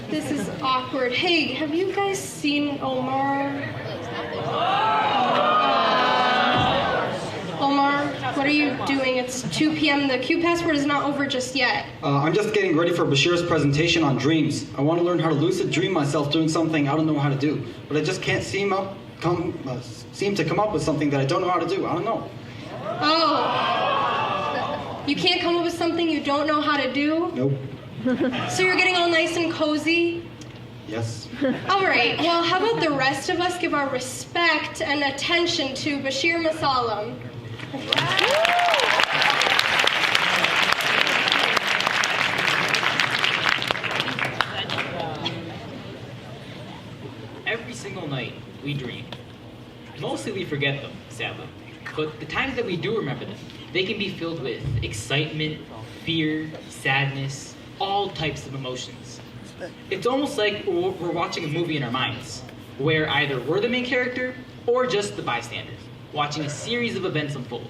This is awkward. Hey, have you guys seen Omar? Omar, what are you doing? It's 2 p.m. The KUBE password is not over just yet. I'm just getting ready for Basheer's presentation on dreams. I want to learn how to lucid dream myself doing something I don't know how to do, but I just can't seem to come up with something that I don't know how to do. I don't know. Oh. You can't come up with something you don't know how to do? Nope. So you're getting all nice and cozy? Yes. All right, well, how about the rest of us give our respect and attention to Basheer Mossallam? Every single night, we dream. Mostly we forget them, sadly. But the times that we do remember them, they can be filled with excitement, fear, sadness, all types of emotions. It's almost like we're watching a movie in our minds, where either we're the main character or just the bystander, watching a series of events unfold.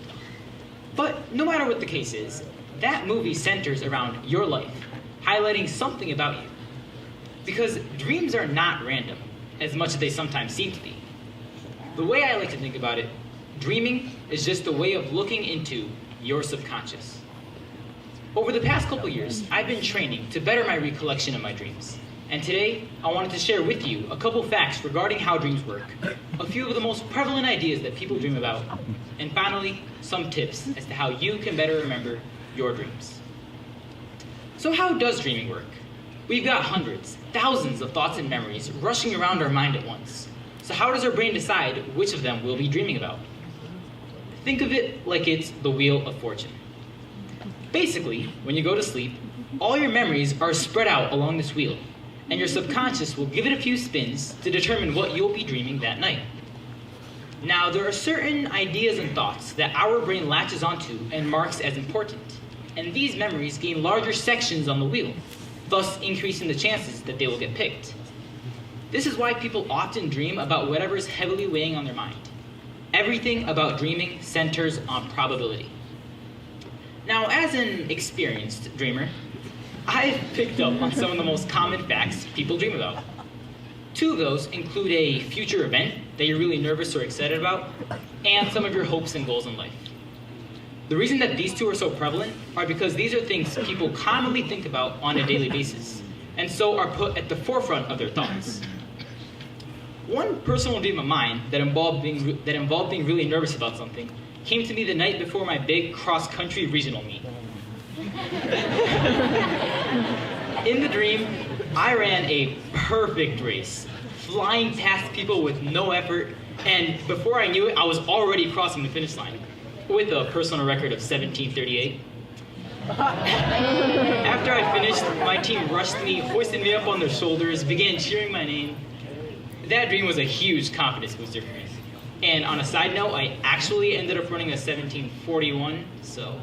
But no matter what the case is, that movie centers around your life, highlighting something about you. Because dreams are not random, as much as they sometimes seem to be. The way I like to think about it, dreaming is just a way of looking into your subconscious. Over the past couple years, I've been training to better my recollection of my dreams. And today, I wanted to share with you a couple facts regarding how dreams work, a few of the most prevalent ideas that people dream about, and finally, some tips as to how you can better remember your dreams. So how does dreaming work? We've got hundreds, thousands of thoughts and memories rushing around our mind at once. So how does our brain decide which of them we'll be dreaming about? Think of it like it's the Wheel of Fortune. Basically, when you go to sleep, all your memories are spread out along this wheel, and your subconscious will give it a few spins to determine what you'll be dreaming that night. Now, there are certain ideas and thoughts that our brain latches onto and marks as important, and these memories gain larger sections on the wheel, thus increasing the chances that they will get picked. This is why people often dream about whatever is heavily weighing on their mind. Everything about dreaming centers on probability. Now, as an experienced dreamer, I've picked up on some of the most common facts people dream about. Two of those include a future event that you're really nervous or excited about, and some of your hopes and goals in life. The reason that these two are so prevalent are because these are things people commonly think about on a daily basis, and so are put at the forefront of their thoughts. One personal dream of mine that involved being really nervous about something came to me the night before my big cross-country regional meet. In the dream, I ran a perfect race, flying past people with no effort, and before I knew it, I was already crossing the finish line, with a personal record of 17:38. After I finished, my team rushed me, hoisted me up on their shoulders, began cheering my name. That dream was a huge confidence booster for me. And on a side note, I actually ended up running a 17:41, so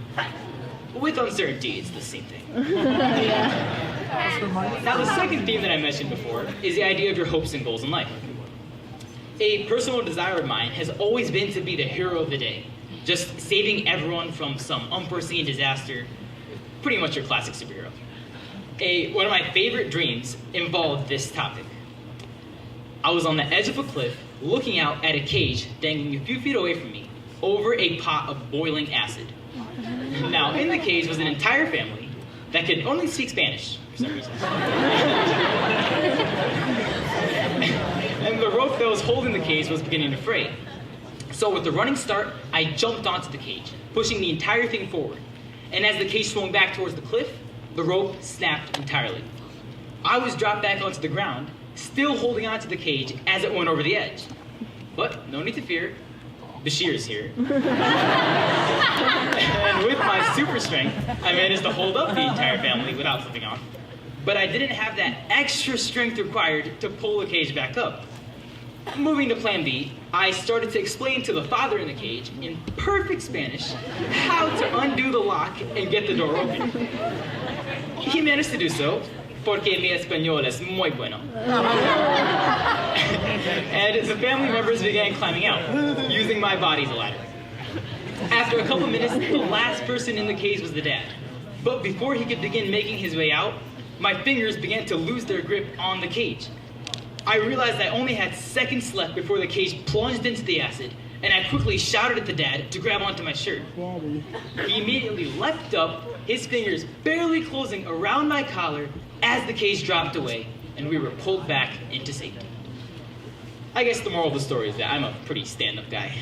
with uncertainty, it's the same thing. Now, the second theme that I mentioned before is the idea of your hopes and goals in life. A personal desire of mine has always been to be the hero of the day, just saving everyone from some unforeseen disaster, pretty much your classic superhero. One of my favorite dreams involved this topic. I was on the edge of a cliff, looking out at a cage dangling a few feet away from me, over a pot of boiling acid. Now, in the cage was an entire family that could only speak Spanish, for some reason. And the rope that was holding the cage was beginning to fray. So with the running start, I jumped onto the cage, pushing the entire thing forward. And as the cage swung back towards the cliff, the rope snapped entirely. I was dropped back onto the ground, still holding onto the cage as it went over the edge. But no need to fear, Basheer is here. And with my super strength, I managed to hold up the entire family without slipping off. But I didn't have that extra strength required to pull the cage back up. Moving to plan B, I started to explain to the father in the cage, in perfect Spanish, how to undo the lock and get the door open. He managed to do so, porque mi español es muy bueno. And the family members began climbing out, using my body as a ladder. After a couple minutes, the last person in the cage was the dad. But before he could begin making his way out, my fingers began to lose their grip on the cage. I realized I only had seconds left before the cage plunged into the acid, and I quickly shouted at the dad to grab onto my shirt. He immediately leapt up, his fingers barely closing around my collar as the cage dropped away, and we were pulled back into safety. I guess the moral of the story is that I'm a pretty stand-up guy.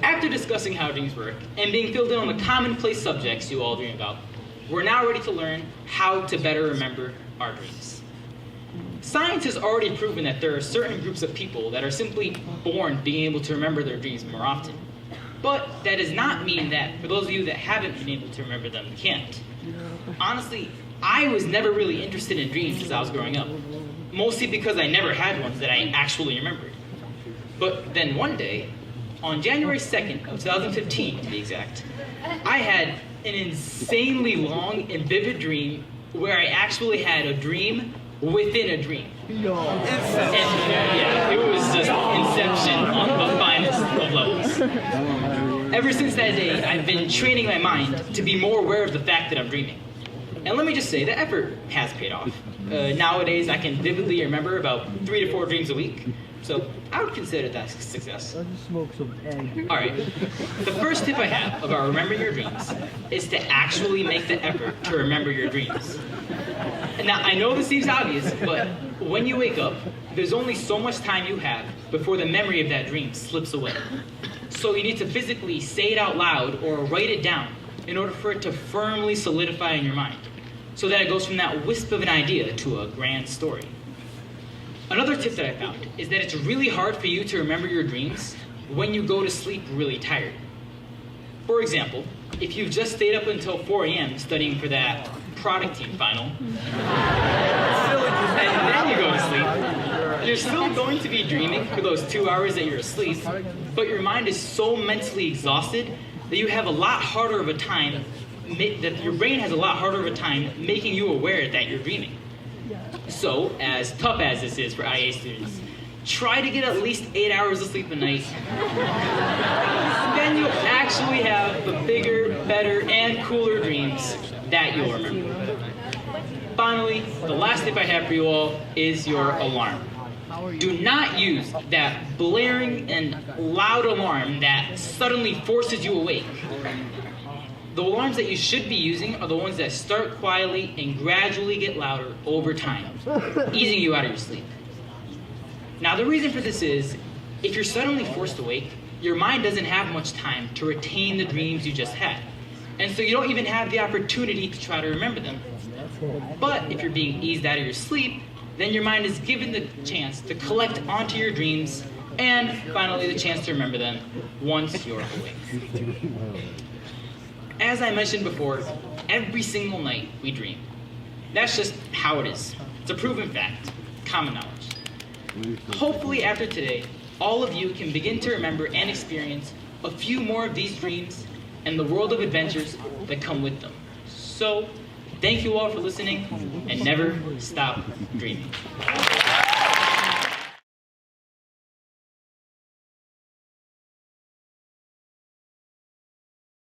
After discussing how dreams work and being filled in on the commonplace subjects you all dream about, we're now ready to learn how to better remember our dreams. Science has already proven that there are certain groups of people that are simply born being able to remember their dreams more often. But that does not mean that for those of you that haven't been able to remember them, can't. Honestly, I was never really interested in dreams as I was growing up, mostly because I never had ones that I actually remembered. But then one day, on January 2nd of 2015 to be exact, I had an insanely long and vivid dream where I actually had a dream within a dream. And yeah, it was just Inception on the finest of levels. Ever since that day, I've been training my mind to be more aware of the fact that I'm dreaming. And let me just say, the effort has paid off. Nowadays, I can vividly remember about 3 to 4 dreams a week. So I would consider that a success. I just smoked some egg. All right. The first tip I have about remembering your dreams is to actually make the effort to remember your dreams. And now, I know this seems obvious, but when you wake up, there's only so much time you have before the memory of that dream slips away. So you need to physically say it out loud or write it down in order for it to firmly solidify in your mind, so that it goes from that wisp of an idea to a grand story. Another tip that I found is that it's really hard for you to remember your dreams when you go to sleep really tired. For example, if you've just stayed up until 4 a.m. studying for that product team final, and then you go to sleep, you're still going to be dreaming for those 2 hours that you're asleep, but your mind is so mentally exhausted that you have a lot harder of a time, that your brain has a lot harder of a time making you aware that you're dreaming. So, as tough as this is for IA students, try to get at least 8 hours of sleep a night. Then you'll actually have the bigger, better, and cooler dreams that you'll remember. Finally, the last tip I have for you all is your alarm. Do not use that blaring and loud alarm that suddenly forces you awake. The alarms that you should be using are the ones that start quietly and gradually get louder over time, easing you out of your sleep. Now, the reason for this is, if you're suddenly forced awake, your mind doesn't have much time to retain the dreams you just had. And so you don't even have the opportunity to try to remember them. But if you're being eased out of your sleep, then your mind is given the chance to collect onto your dreams, and finally the chance to remember them once you're awake. As I mentioned before, every single night we dream. That's just how it is. It's a proven fact, common knowledge. Hopefully after today, all of you can begin to remember and experience a few more of these dreams and the world of adventures that come with them. So, thank you all for listening, and never stop dreaming.